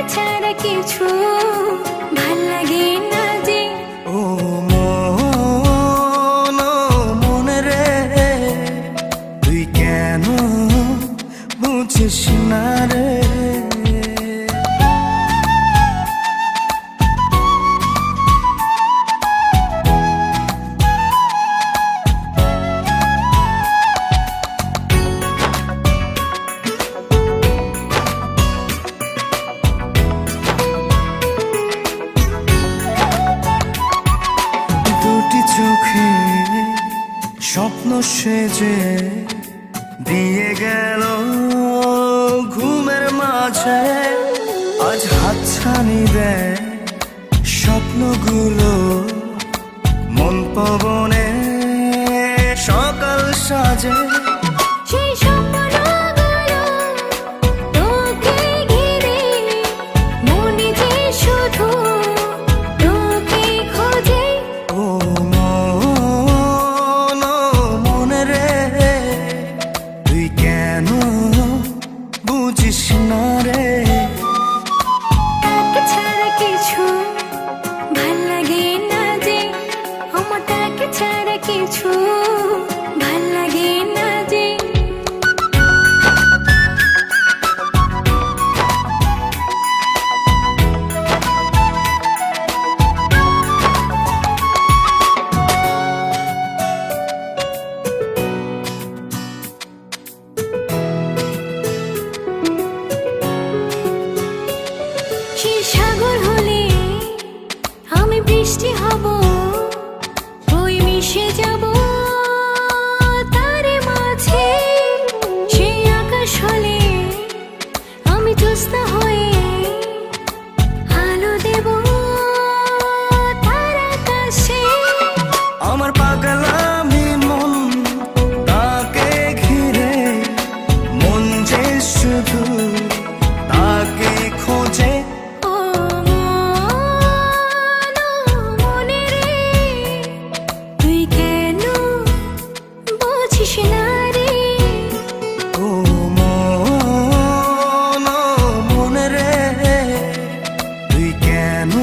তাকে ছাড়া কিছু ভাল লাগে না যে। ও মন মনে রে, তুই কেন বুঝিস না রে? চোখে স্বপ্ন সেজে দিয়ে গেল ঘুমের মাঝে, আজ হাতছানি দেয় স্বপ্নগুলো মন পবনে সকাল সাজে। সেই স্বপ্নগুলো তোকে ঘিরে মনে যে শুধু তোকে খোঁজে। ও মন মনে রে, তুই কেন বুঝিস না রে? তাকে ছাড়া কিছু ভাল লাগে না যে, আমার তাকে ছাড়া কিছু ভাল লাগে না যে। সে সাগর হলে আমি বৃষ্টি হব, ওই মিশে যাব তারে মাঝে। সে আকাশ হলে আমি জ্যোৎস্না হয়ে আলো দেব তার আকাশে। আমার পাগলামি মন তাকে ঘিরে, মন যে শুধু তাকে খোঁজে। ও মন মনে রে, তুই কেন বুঝিস না রে? ও মন মনে রে, তুই কেন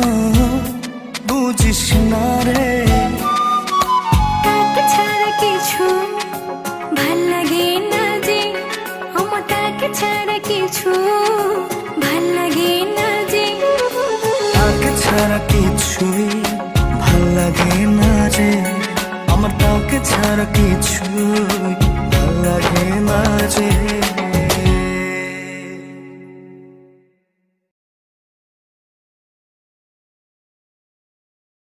বুঝিস না রে? তাকে ছাড়া কিছু ভাল লাগে না যে, আমার তাকে ছাড়া কিছু ভাল লাগে না যে। তাকে ছাড়া কিছুই ভাল লাগে না যে, আমার তাকে ছাড়া কিছু